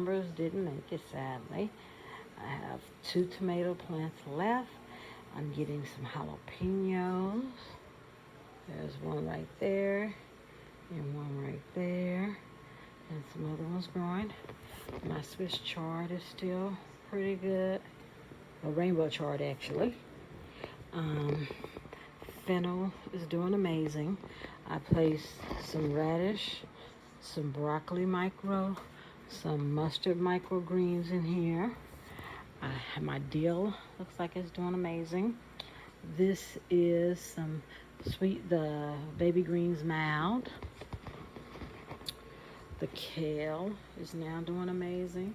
Numbers didn't make it, sadly. I have 2 tomato plants left. I'm getting some jalapenos. There's one right there and one right there and some other ones growing. My Swiss chard is still pretty good. A rainbow chard, actually. Fennel is doing amazing. I placed some radish, some broccoli micro, some mustard microgreens in here. My dill looks like it's doing amazing. This is the baby greens mild. The kale is now doing amazing.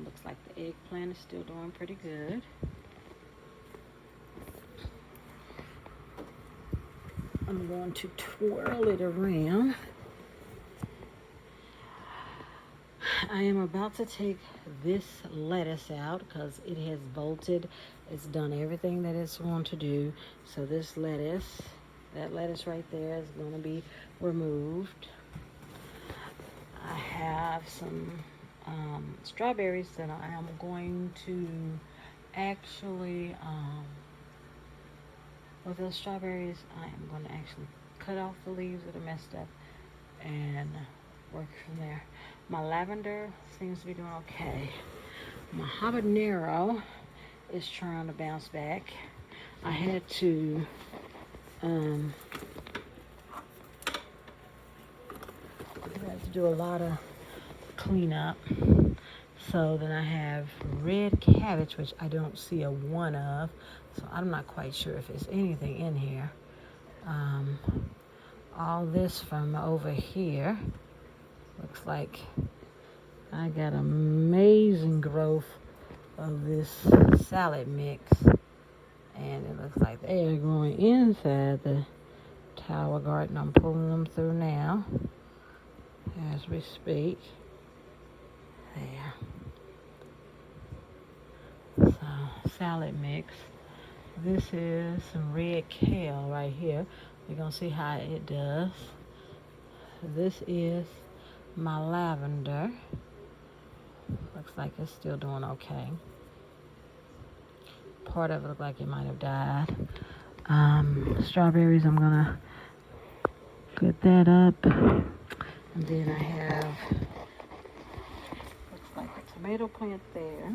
Looks like the eggplant is still doing pretty good. I'm going to twirl it around. I am about to take this lettuce out because it has bolted. It's done everything that it's going to do. So that lettuce right there is going to be removed. I have some strawberries that I am going to actually, with those strawberries, I am going to actually cut off the leaves that are messed up and work from there. My lavender seems to be doing okay. My habanero is trying to bounce back. I had to do a lot of cleanup. So then I have red cabbage, which I don't see a one of. So I'm not quite sure if there's anything in here. All this from over here. Looks like I got amazing growth of this salad mix. And it looks like they are growing inside the tower garden. I'm pulling them through now as we speak. There. So, salad mix. This is some red kale right here. You're going to see how it does. This is my lavender. Looks like it's still doing okay. Part of it looked like it might have died. Strawberries, I'm going to get that up. And then I have, looks like a tomato plant there,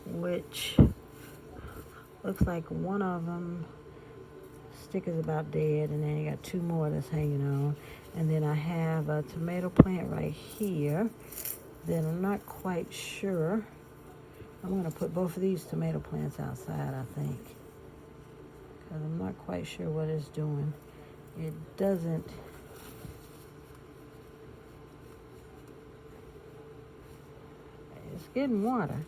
which looks like one of them stick is about dead, and then you got 2 more that's hanging on. And then I have a tomato plant right here. Then I'm not quite sure. I'm going to put both of these tomato plants outside, I think, because I'm not quite sure what it's doing. It doesn't. It's getting water,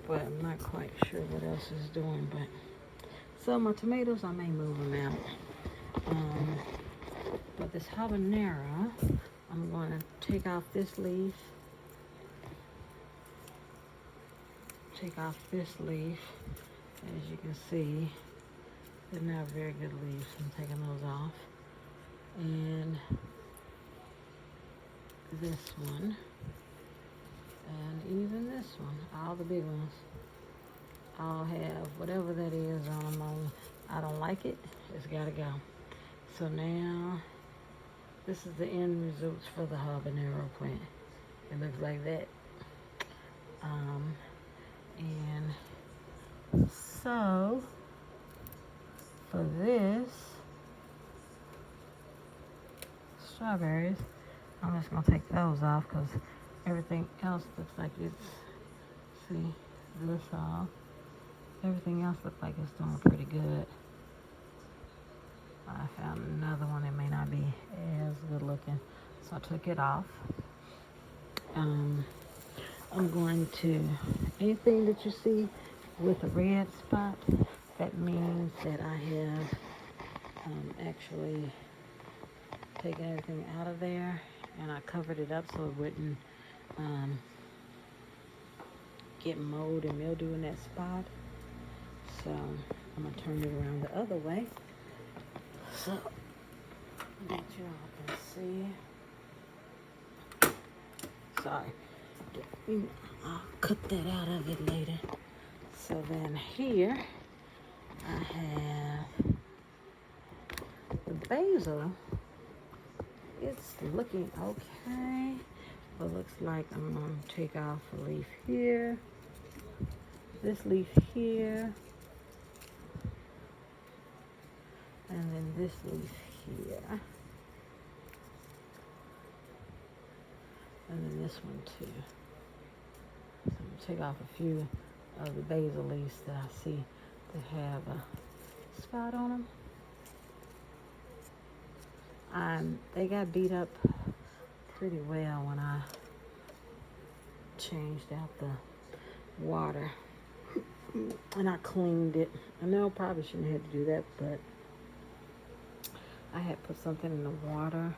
but I'm not quite sure what else it's doing. But so my tomatoes, I may move them out. But this habanero, I'm going to take off this leaf. Take off this leaf. As you can see, they're not very good leaves. I'm taking those off. And this one. And even this one. All the big ones. I'll have whatever that is on them. I don't like it. It's got to go. So now, this is the end results for the habanero plant. It looks like that. And so, for this, strawberries, I'm just going to take those off because everything else looks like it's, see, this off. Everything else looks like it's doing pretty good. I found another one that may not be as good looking, so I took it off. I'm going to, anything that you see with a red spot, that means that I have actually taken everything out of there, and I covered it up so it wouldn't get mold and mildew in that spot. So I'm going to turn it around the other way so that you all can see. see. Sorry. I'll cut that out of it later. So then here I have the basil. It's looking okay. It looks like I'm going to take off a leaf here. This leaf here. And then this leaf here. And then this one too. So I'm going to take off a few of the basil leaves that I see that have a spot on them. They got beat up pretty well when I changed out the water. And I cleaned it. I know I probably shouldn't have had to do that, but I had put something in the water,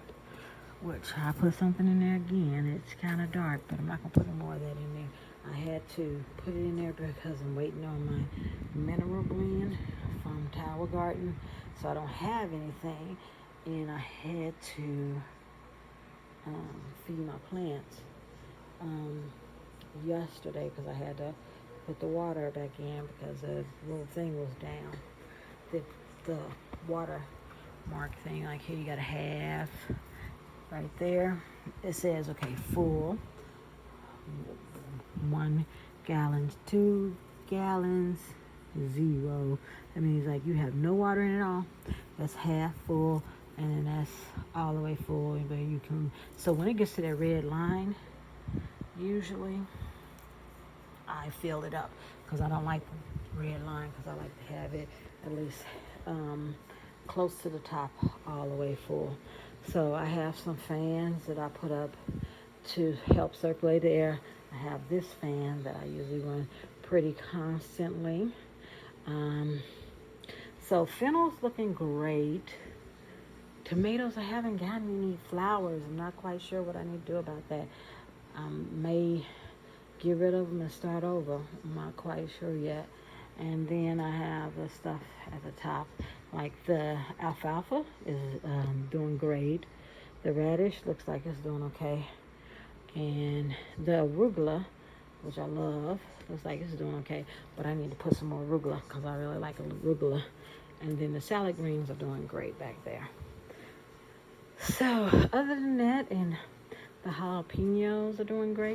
which I put something in there again. It's kind of dark, but I'm not going to put any more of that in there. I had to put it in there because I'm waiting on my mineral blend from Tower Garden, so I don't have anything, and I had to feed my plants yesterday because I had to put the water back in because the little thing was down. The water mark thing, like here you got a half right there. It says, okay, full, 1 gallon, 2 gallons, 0. That means like you have no water in it at all. That's half full, and then that's all the way full. But you can, so when it gets to that red line, usually I fill it up because I don't like the red line because I like to have it at least close to the top all the way full. So I have some fans that I put up to help circulate the air. I have this fan that I usually run pretty constantly. So fennel's looking great. Tomatoes, I haven't gotten any flowers. I'm not quite sure what I need to do about that. May get rid of them and start over. I'm not quite sure yet. And then I have the stuff at the top, like the alfalfa is doing great. The radish looks like it's doing okay. And the arugula, which I love, looks like it's doing okay. But I need to put some more arugula because I really like arugula. And then the salad greens are doing great back there. So other than that, and the jalapenos are doing great.